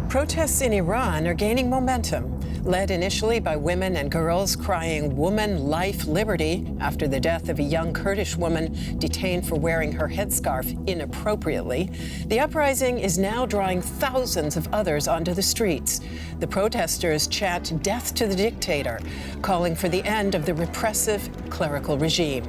Protests in Iran are gaining momentum, led initially by women and girls crying "Woman, Life, Liberty" after the death of a young Kurdish woman detained for wearing her headscarf inappropriately. The uprising is now drawing thousands of others onto the streets. The protesters chant "Death to the Dictator," calling for the end of the repressive clerical regime,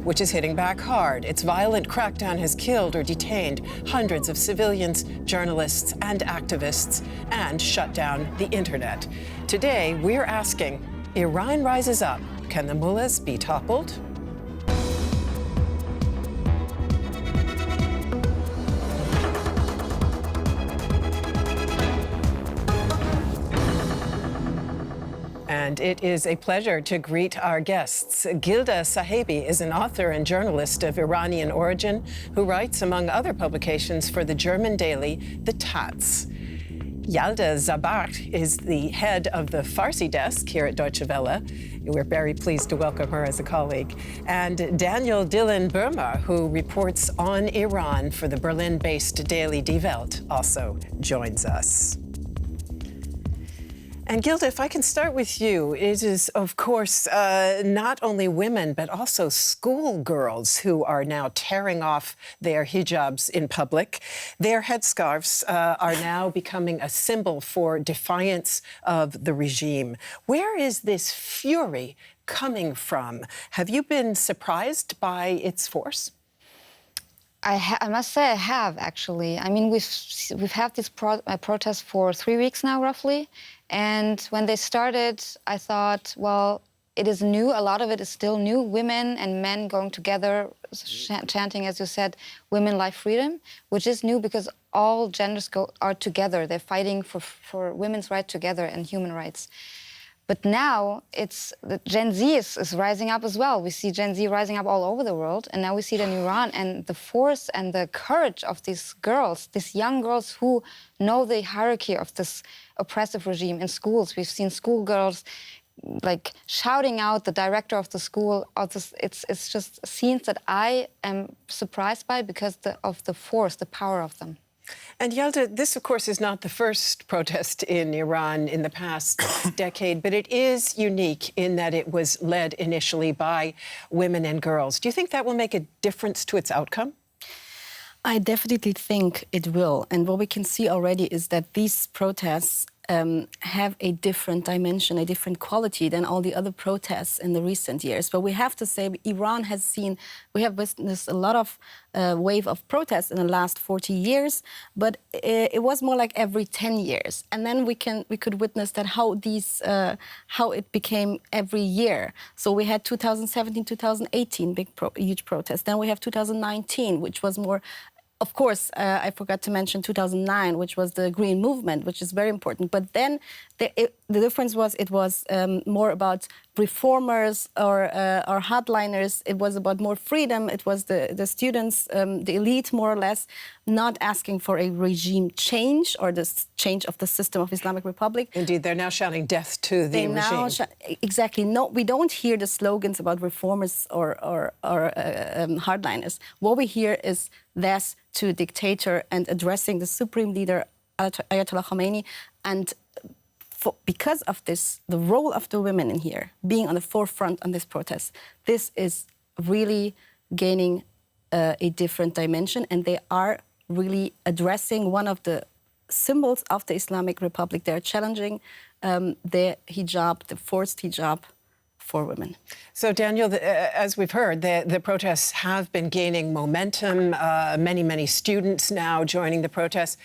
which is hitting back hard. Its violent crackdown has killed or detained hundreds of civilians, journalists, and activists, and shut down the internet. Today, we're asking, Iran rises up. Can the mullahs be toppled? And it is a pleasure to greet our guests. Gilda Sahibi is an author and journalist of Iranian origin who writes, among other publications, for the German daily The Taz. Yalda Zabakht is the head of the Farsi desk here at Deutsche Welle. We're very pleased to welcome her as a colleague. And Daniel Dylan Burma, who reports on Iran for the Berlin-based daily Die Welt, also joins us. And Gilda, if I can start with you, it is, of course, not only women, but also schoolgirls who are now tearing off their hijabs in public. Their headscarves are now becoming a symbol for defiance of the regime. Where is this fury coming from? Have you been surprised by its force? I must say I have, actually. I mean, we've had this protest for 3 weeks now, roughly. And when they started, I thought, well, it is new. A lot of it is still new. Women and men going together, chanting, as you said, women, life, freedom, which is new because all genders are together. They're fighting for women's rights together and human rights. But now the Gen Z is rising up as well. We see Gen Z rising up all over the world, and now we see it in Iran. And the force and the courage of these girls, these young girls who know the hierarchy of this oppressive regime in schools. We've seen schoolgirls like shouting out the director of the school. It's just scenes that I am surprised by because of the force, the power of them. And Yalda, this, of course, is not the first protest in Iran in the past decade, but it is unique in that it was led initially by women and girls. Do you think that will make a difference to its outcome? I definitely think it will. And what we can see already is that these protests have a different dimension, a different quality than all the other protests in the recent years. But we have to say Iran we have witnessed a lot of wave of protests in the last 40 years, but it was more like every 10 years. And then we could witness that how it became every year. So we had 2017, 2018, huge protests. Then we have 2019, which was more. Of course, I forgot to mention 2009, which was the Green Movement, which is very important. But then the difference was it was more about reformers or hardliners. It was about more freedom. It was the students, the elite, more or less, not asking for a regime change or the change of the system of Islamic Republic. Indeed, they're now shouting death to the regime. Exactly. No, we don't hear the slogans about reformers or hardliners. What we hear is death to a dictator and addressing the supreme leader, Ayatollah Khomeini. And because of this, the role of the women in here, being on the forefront on this protest, this is really gaining a different dimension, and they are really addressing one of the symbols of the Islamic Republic. They're challenging the hijab, the forced hijab for women. So, Daniel, as we've heard, the protests have been gaining momentum. Many students now joining the protests,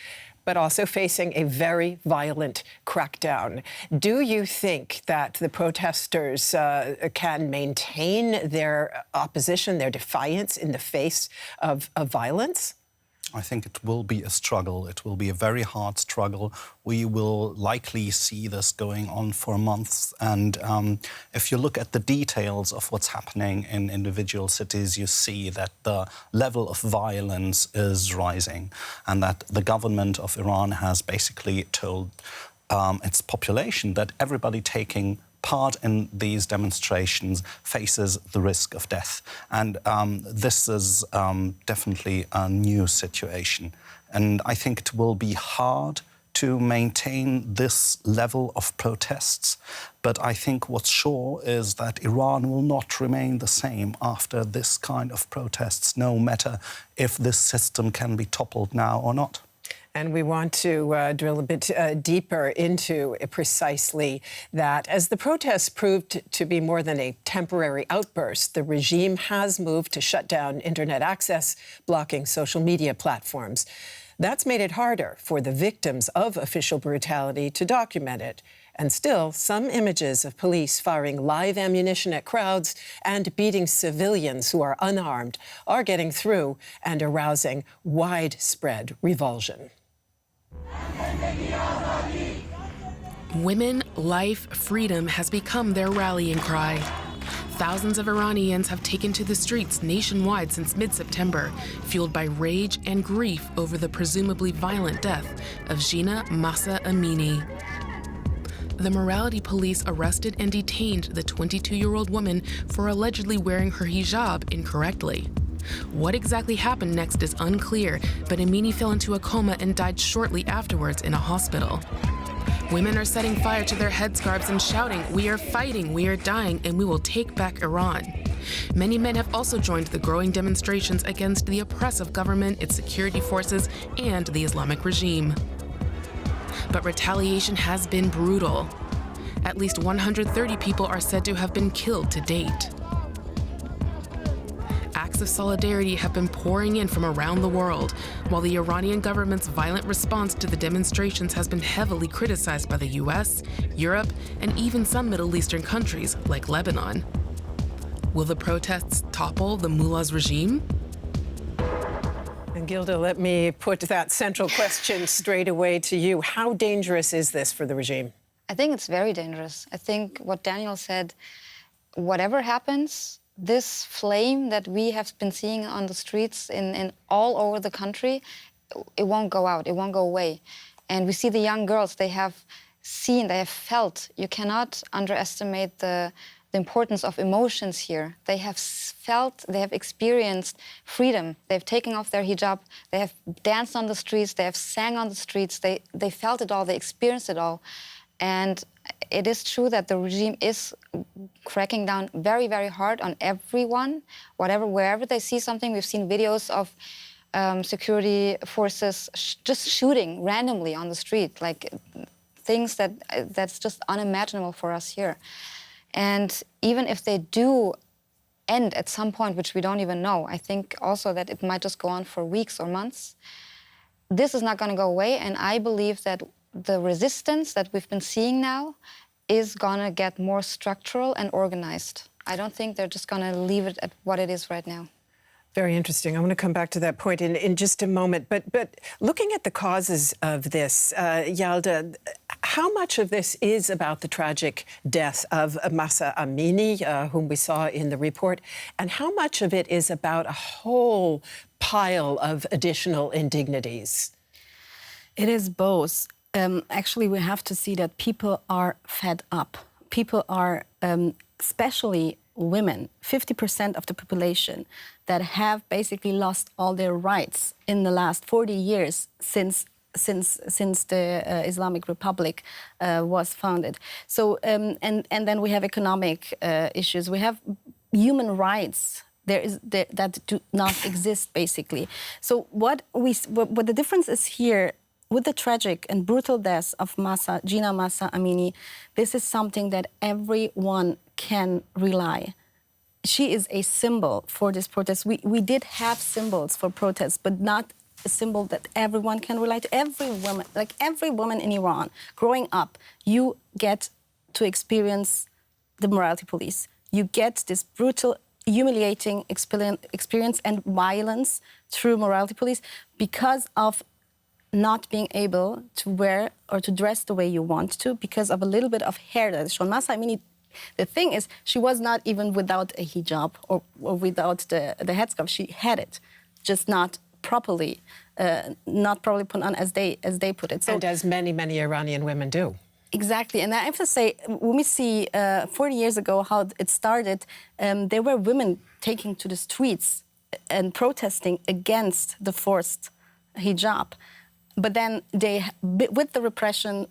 but also facing a very violent crackdown. Do you think that the protesters can maintain their opposition, their defiance in the face of violence? I think it will be a struggle. It will be a very hard struggle. We will likely see this going on for months. And if you look at the details of what's happening in individual cities, you see that the level of violence is rising and that the government of Iran has basically told its population that everybody taking part in these demonstrations faces the risk of death. And this is definitely a new situation. And I think it will be hard to maintain this level of protests. But I think what's sure is that Iran will not remain the same after this kind of protests, no matter if this system can be toppled now or not. And we want to drill a bit deeper into precisely that. As the protests proved to be more than a temporary outburst, the regime has moved to shut down internet access, blocking social media platforms. That's made it harder for the victims of official brutality to document it. And still, some images of police firing live ammunition at crowds and beating civilians who are unarmed are getting through and arousing widespread revulsion. Women, life, freedom has become their rallying cry. Thousands of Iranians have taken to the streets nationwide since mid-September, fueled by rage and grief over the presumably violent death of Jina Mahsa Amini. The morality police arrested and detained the 22-year-old woman for allegedly wearing her hijab incorrectly. What exactly happened next is unclear, but Amini fell into a coma and died shortly afterwards in a hospital. Women are setting fire to their headscarves and shouting, "We are fighting, we are dying, and we will take back Iran." Many men have also joined the growing demonstrations against the oppressive government, its security forces, and the Islamic regime. But retaliation has been brutal. At least 130 people are said to have been killed to date. Acts of solidarity have been pouring in from around the world, while the Iranian government's violent response to the demonstrations has been heavily criticized by the US, Europe, and even some Middle Eastern countries like Lebanon. Will the protests topple the mullahs regime? And Gilda, let me put that central question straight away to you. How dangerous is this for the regime? I think it's very dangerous. I think what Daniel said, whatever happens, this flame that we have been seeing on the streets in all over the country, it won't go out, it won't go away. And we see the young girls, they have seen, they have felt. You cannot underestimate the importance of emotions here. They have felt, they have experienced freedom. They've taken off their hijab, they have danced on the streets, they have sang on the streets, they felt it all, they experienced it all. And it is true that the regime is cracking down very, very hard on everyone, wherever they see something. We've seen videos of security forces just shooting randomly on the street, like things that's just unimaginable for us here. And even if they do end at some point, which we don't even know, I think also that it might just go on for weeks or months. This is not going to go away, and I believe that the resistance that we've been seeing now is going to get more structural and organized. I don't think they're just going to leave it at what it is right now. Very interesting. I want to come back to that point in just a moment. But looking at the causes of this, Yalda, how much of this is about the tragic death of Mahsa Amini, whom we saw in the report, and how much of it is about a whole pile of additional indignities? It is both. Actually, we have to see that people are fed up. People are, especially women, 50% of the population that have basically lost all their rights in the last 40 years since the Islamic Republic was founded. So, and then we have economic issues. We have human rights that do not exist, basically. So what the difference is here, with the tragic and brutal death of Jina Mahsa Amini, this is something that everyone can rely. She is a symbol for this protest. We did have symbols for protests, but not a symbol that everyone can relate to. Every woman in Iran, growing up, you get to experience the morality police. You get this brutal, humiliating experience and violence through morality police because of not being able to wear or to dress the way you want to because of a little bit of hair that is shown. Mahsa Amini, the thing is, she was not even without a hijab or without the headscarf. She had it, just not properly put on as they put it. So, and as many Iranian women do. Exactly, and I have to say, when we see 40 years ago how it started, there were women taking to the streets and protesting against the forced hijab. but then with the repression,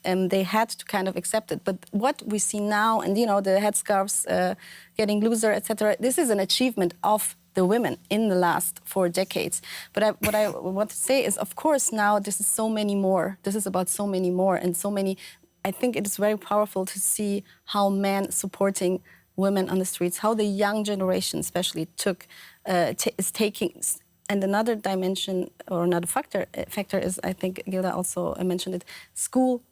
they had to kind of accept it. But what we see now, and the headscarves getting looser, etc., this is an achievement of the women in the last 4 decades. But what I want to say is, of course, now this is so many more. This is about so many more and so many. I think it is very powerful to see how men supporting women on the streets, how the young generation especially is taking. And another dimension or another factor is, I think Gilda also mentioned it, schoolgirls,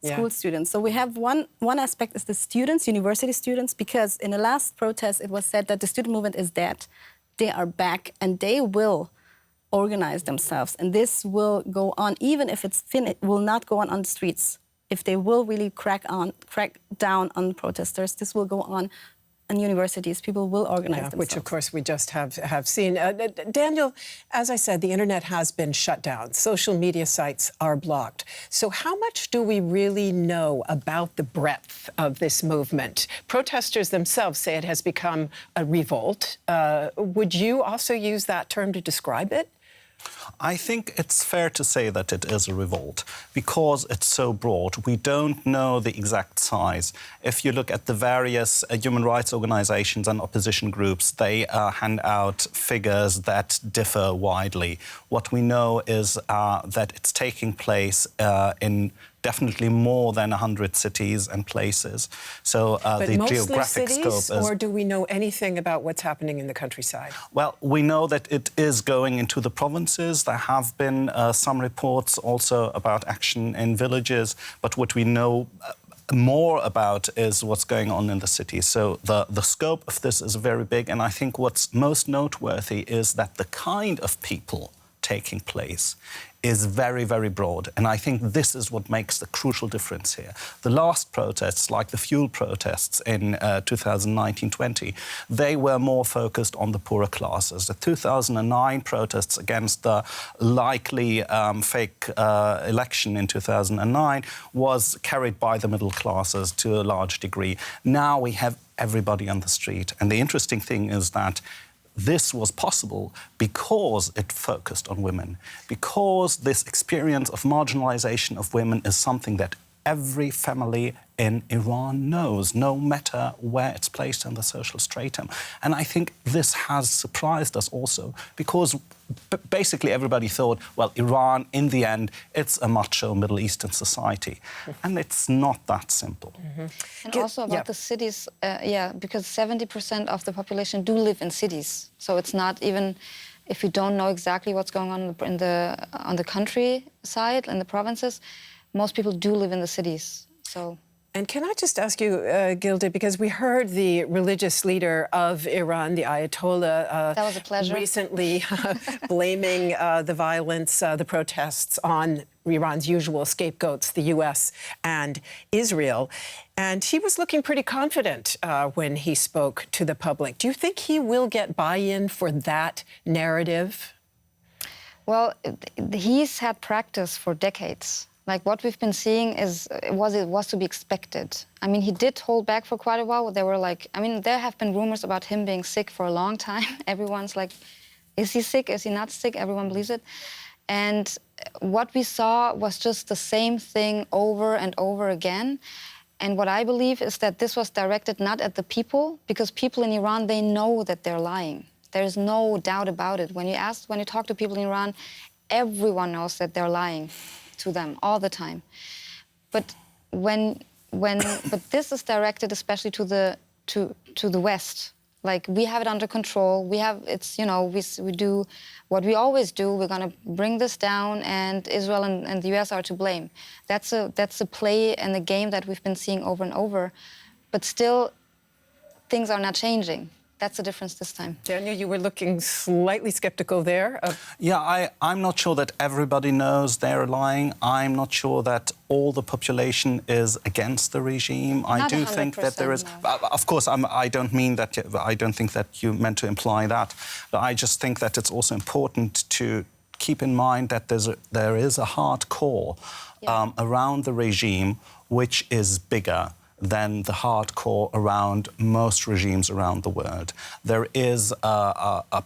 school students. So we have one aspect is the students, university students, because in the last protest it was said that the student movement is dead. They are back and they will organize themselves, and this will go on even if it's finished. Will not go on the streets. If they will really crack down on protesters, this will go on in universities. People will organize themselves. Which, of course, we just have seen. Daniel, as I said, the internet has been shut down. Social media sites are blocked. So how much do we really know about the breadth of this movement? Protesters themselves say it has become a revolt. Would you also use that term to describe it? I think it's fair to say that it is a revolt because it's so broad. We don't know the exact size. If you look at the various human rights organizations and opposition groups, they hand out figures that differ widely. What we know is that it's taking place in definitely more than 100 cities and places. So the geographic scope is... Or do we know anything about what's happening in the countryside? Well, we know that it is going into the provinces. There have been some reports also about action in villages, but what we know more about is what's going on in the city. So the scope of this is very big, and I think what's most noteworthy is that the kind of people taking place is very, very broad. And I think this is what makes the crucial difference here. The last protests, like the fuel protests in 2019-20, they were more focused on the poorer classes. The 2009 protests against the likely fake election in 2009 was carried by the middle classes to a large degree. Now we have everybody on the street. And the interesting thing is that this was possible because it focused on women, because this experience of marginalization of women is something that every family in Iran knows, no matter where it's placed in the social stratum. And I think this has surprised us also, because basically everybody thought, well, Iran, in the end, it's a macho Middle Eastern society. And it's not that simple. And also about the cities, because 70% of the population do live in cities. So it's not even, if you don't know exactly what's going on on the countryside, in the provinces, most people do live in the cities. So. And can I just ask you, Gilda, because we heard the religious leader of Iran, the Ayatollah, that was a pleasure. Recently blaming the violence, the protests on Iran's usual scapegoats, the U.S. and Israel. And he was looking pretty confident when he spoke to the public. Do you think he will get buy-in for that narrative? Well, he's had practice for decades. Like, what we've been seeing was to be expected. I mean, he did hold back for quite a while. There were there have been rumors about him being sick for a long time. Everyone's like, is he sick? Is he not sick? Everyone believes it. And what we saw was just the same thing over and over again. And what I believe is that this was directed not at the people, because people in Iran, they know that they're lying. There's no doubt about it. When you talk to people in Iran, everyone knows that they're lying to them all the time. But but this is directed especially to the West. Like, we have it under control. We do what we always do. We're going to bring this down, and Israel and the US are to blame. That's a play and a game that we've been seeing over and over. But still, things are not changing. That's the difference this time. Daniel, you were looking slightly skeptical there. Yeah, I'm not sure that everybody knows they're lying. I'm not sure that all the population is against the regime. I do think that there is... No. Of course, I don't think that you meant to imply that. But I just think that it's also important to keep in mind that there is a hard core around the regime which is bigger than the hardcore around most regimes around the world. There is a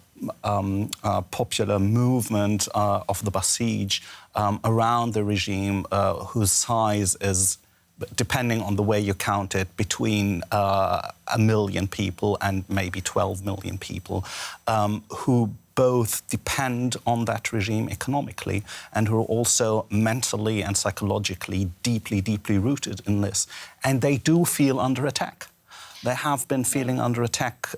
popular movement of the Basij around the regime whose size is, depending on the way you count it, between 1 million people and maybe 12 million people, who both depend on that regime economically and who are also mentally and psychologically deeply, deeply rooted in this. And they do feel under attack. They have been feeling under attack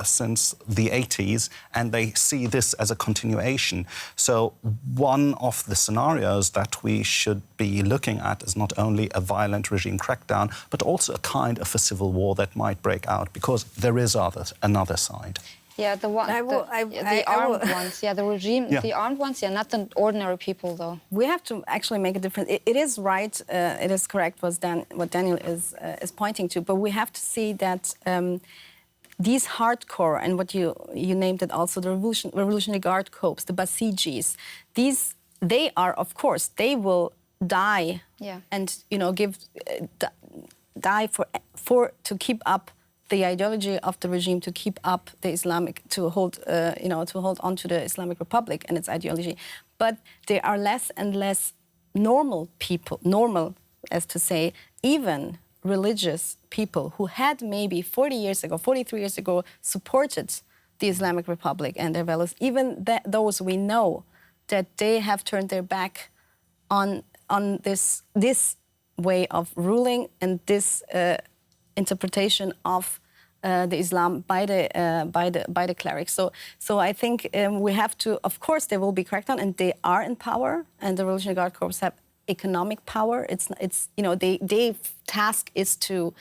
since the 80s, and they see this as a continuation. So one of the scenarios that we should be looking at is not only a violent regime crackdown, but also a kind of a civil war that might break out, because there is another side. Yeah, the armed ones. Yeah, the regime, yeah. The armed ones. Yeah, not the ordinary people, though. We have to actually make a difference. It is right. It is correct what Daniel is pointing to. But we have to see that these hardcore and what you named it also, the Revolutionary Guard Corps, the Basijis. They are, of course, they will die. Yeah. And die to keep up the ideology of the regime, to keep up the Islamic, to hold on to the Islamic Republic and its ideology. But there are less and less normal people, normal as to say, even religious people who had maybe 40 years ago, 43 years ago, supported the Islamic Republic and their values. Even those we know that they have turned their back on this way of ruling and this interpretation of the Islam by the clerics. So I think we have to. Of course, there will be crackdown, and they are in power, and the Revolutionary Guard Corps have economic power. Their task is to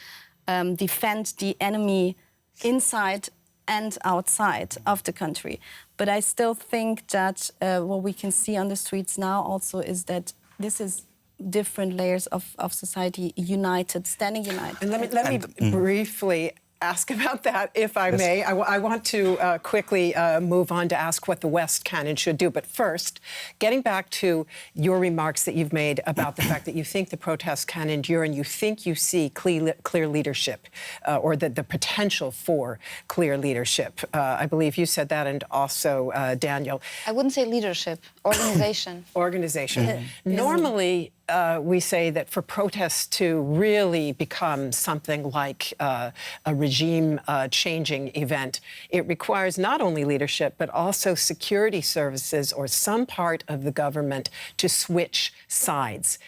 defend the enemy inside and outside of the country. But I still think that what we can see on the streets now also is that this is different layers of society united, standing united. And let me briefly ask about that, if I may. I want to quickly move on to ask what the West can and should do. But first, getting back to your remarks that you've made about the fact that you think the protests can endure and you think you see clear leadership or the potential for clear leadership. I believe you said that, and also Daniel. I wouldn't say leadership, organization. Organization. Mm-hmm. Normally, we say that for protests to really become something like a regime-changing event, it requires not only leadership, but also security services or some part of the government to switch sides.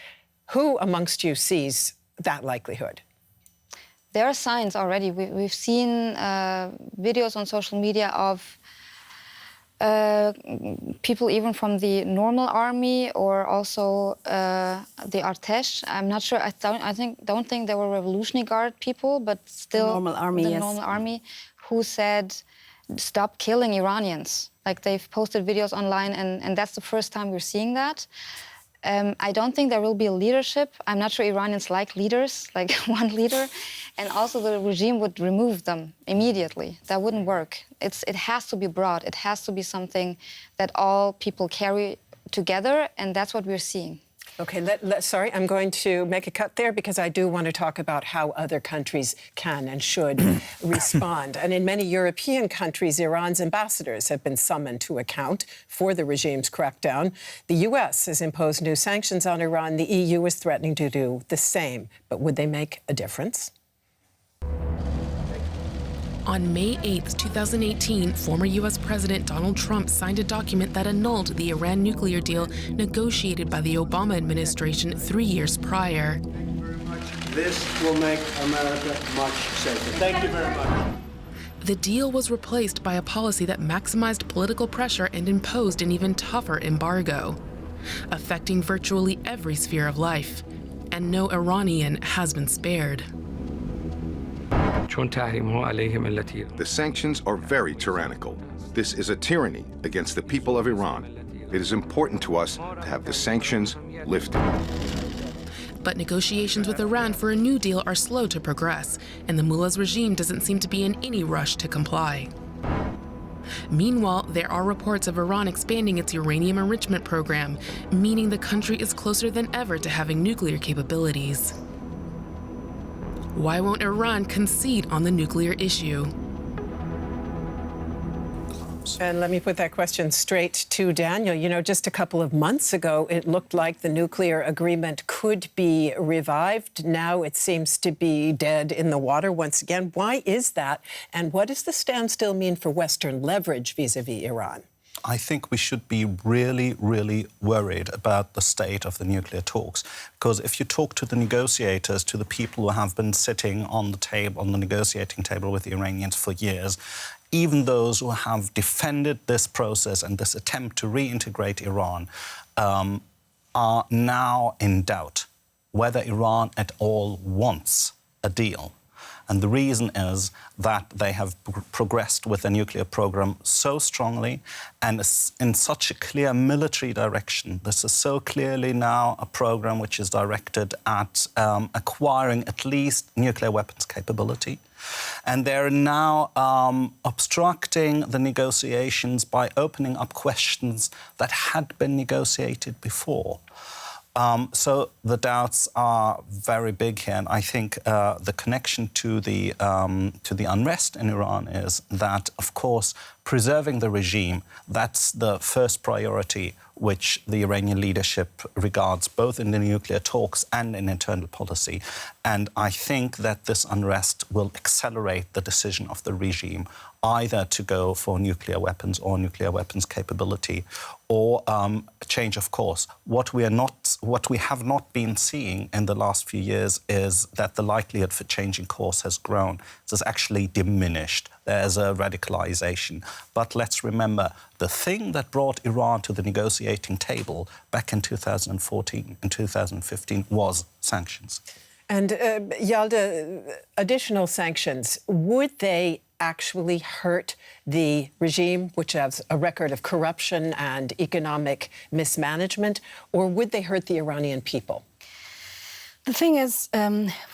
Who amongst you sees that likelihood? There are signs already. We've seen videos on social media of people even from the normal army or also the Artesh. I'm not sure. I don't think they were Revolutionary Guard people, but still the normal army. The yes. normal army, who said, "Stop killing Iranians." Like, they've posted videos online, and that's the first time we're seeing that. I don't think there will be a leadership. I'm not sure Iranians like leaders, like one leader. And also the regime would remove them immediately. That wouldn't work. It has to be broad. It has to be something that all people carry together, and that's what we're seeing. Okay, sorry, I'm going to make a cut there because I do want to talk about how other countries can and should respond. And in many European countries, Iran's ambassadors have been summoned to account for the regime's crackdown. The U.S. has imposed new sanctions on Iran. The EU is threatening to do the same. But would they make a difference? On May 8, 2018, former U.S. President Donald Trump signed a document that annulled the Iran nuclear deal negotiated by the Obama administration 3 years prior. Thank you very much. This will make America much safer. Thank you very much. The deal was replaced by a policy that maximized political pressure and imposed an even tougher embargo, affecting virtually every sphere of life. And no Iranian has been spared. The sanctions are very tyrannical. This is a tyranny against the people of Iran. It is important to us to have the sanctions lifted. But negotiations with Iran for a new deal are slow to progress, and the mullahs regime doesn't seem to be in any rush to comply. Meanwhile, there are reports of Iran expanding its uranium enrichment program, meaning the country is closer than ever to having nuclear capabilities. Why won't Iran concede on the nuclear issue? And let me put that question straight to Daniel. You know, just a couple of months ago, it looked like the nuclear agreement could be revived. Now it seems to be dead in the water once again. Why is that? And what does the standstill mean for Western leverage vis-a-vis Iran? I think we should be really, really worried about the state of the nuclear talks. Because if you talk to the negotiators, to the people who have been sitting on the table, on the negotiating table with the Iranians for years, even those who have defended this process and this attempt to reintegrate Iran are now in doubt whether Iran at all wants a deal. And the reason is that they have progressed with the nuclear program so strongly and in such a clear military direction. This is so clearly now a program which is directed at acquiring at least nuclear weapons capability. And they're now obstructing the negotiations by opening up questions that had been negotiated before. So the doubts are very big here, and I think the connection to the unrest in Iran is that, of course, preserving the regime, that's the first priority which the Iranian leadership regards both in the nuclear talks and in internal policy. And I think that this unrest will accelerate the decision of the regime either to go for nuclear weapons or nuclear weapons capability or a change of course. What we have not been seeing in the last few years is that the likelihood for changing course has grown. It has actually diminished. There's a radicalization. But let's remember, the thing that brought Iran to the negotiating table back in 2014 and 2015 was sanctions. And Yalda, additional sanctions, would they actually hurt the regime, which has a record of corruption and economic mismanagement, or would they hurt the Iranian people? The thing is,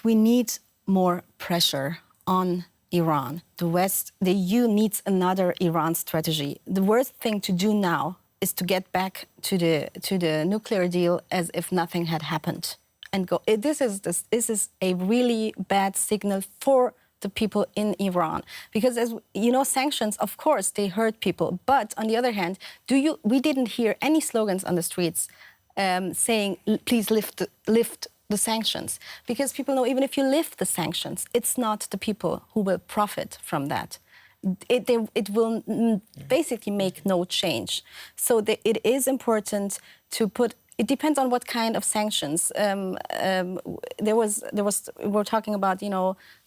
we need more pressure on Iran. The West, the EU needs another Iran strategy. The worst thing to do now is to get back to the nuclear deal as if nothing had happened and go. This is a really bad signal for the people in Iran, because as you know, sanctions, of course, they hurt people. But on the other hand, we didn't hear any slogans on the streets saying, "Please lift the sanctions," because people know even if you lift the sanctions, it's not the people who will profit from that. It will basically make no change. So it is important to put. It depends on what kind of sanctions. We were talking about,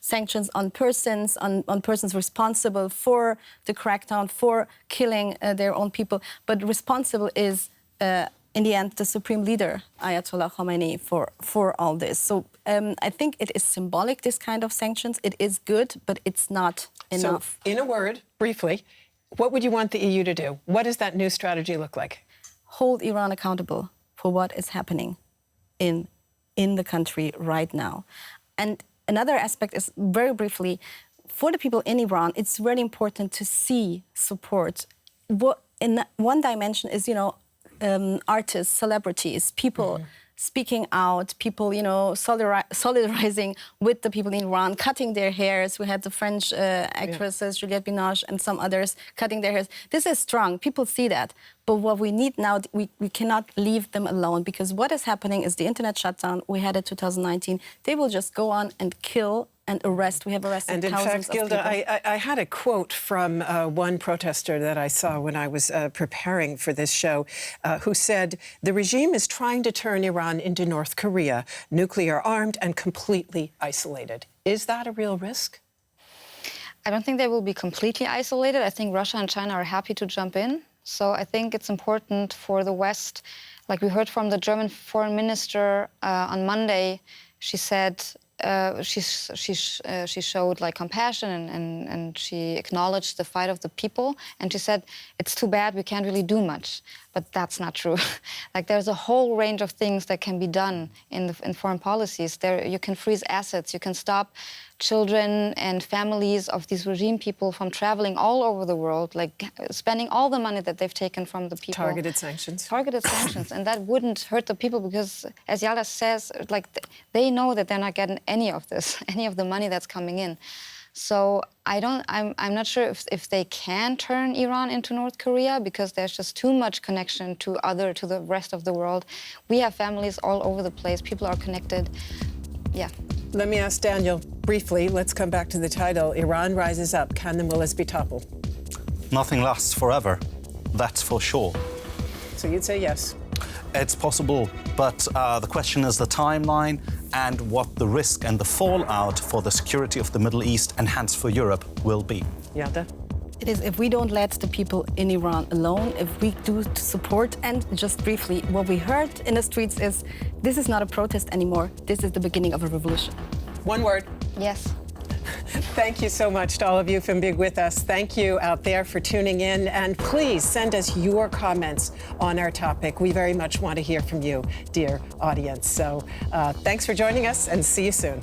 sanctions on persons responsible for the crackdown, for killing their own people. But responsible is, in the end, the supreme leader, Ayatollah Khamenei, for all this. So I think it is symbolic, this kind of sanctions. It is good, but it's not enough. So, in a word, briefly, what would you want the EU to do? What does that new strategy look like? Hold Iran accountable for what is happening in the country right now. And another aspect is, very briefly, for the people in Iran, it's really important to see support. In one dimension is, artists, celebrities, people speaking out, people, solidarizing with the people in Iran, cutting their hairs. We had the French actresses, Juliette Binoche and some others cutting their hairs. This is strong. People see that. But what we need now, we cannot leave them alone, because what is happening is the internet shutdown we had in 2019. They will just go on and kill and arrest. We have arrested thousands of people. And in fact, Gilda, I had a quote from one protester that I saw when I was preparing for this show, who said, "The regime is trying to turn Iran into North Korea, nuclear armed and completely isolated." Is that a real risk? I don't think they will be completely isolated. I think Russia and China are happy to jump in. So I think it's important for the West. Like we heard from the German foreign minister on Monday, she said she showed like compassion and she acknowledged the fight of the people. And she said, it's too bad, we can't really do much. But that's not true. Like, there's a whole range of things that can be done in foreign policies. You can freeze assets, you can stop children and families of these regime people from traveling all over the world, like spending all the money that they've taken from the people. Targeted sanctions. Targeted sanctions, and that wouldn't hurt the people because, as Yala says, like they know that they're not getting any of this, any of the money that's coming in. So I'm not sure if they can turn Iran into North Korea because there's just too much connection to the rest of the world. We have families all over the place. People are connected. Yeah. Let me ask Daniel briefly. Let's come back to the title. Iran rises up. Can the mullahs be toppled? Nothing lasts forever. That's for sure. So you'd say yes. It's possible, but the question is the timeline and what the risk and the fallout for the security of the Middle East and hence for Europe will be. Yalda? It is if we don't let the people in Iran alone, if we do support, and just briefly, what we heard in the streets is, this is not a protest anymore, this is the beginning of a revolution. One word. Yes. Thank you so much to all of you for being with us. Thank you out there for tuning in. And please send us your comments on our topic. We very much want to hear from you, dear audience. So thanks for joining us and see you soon.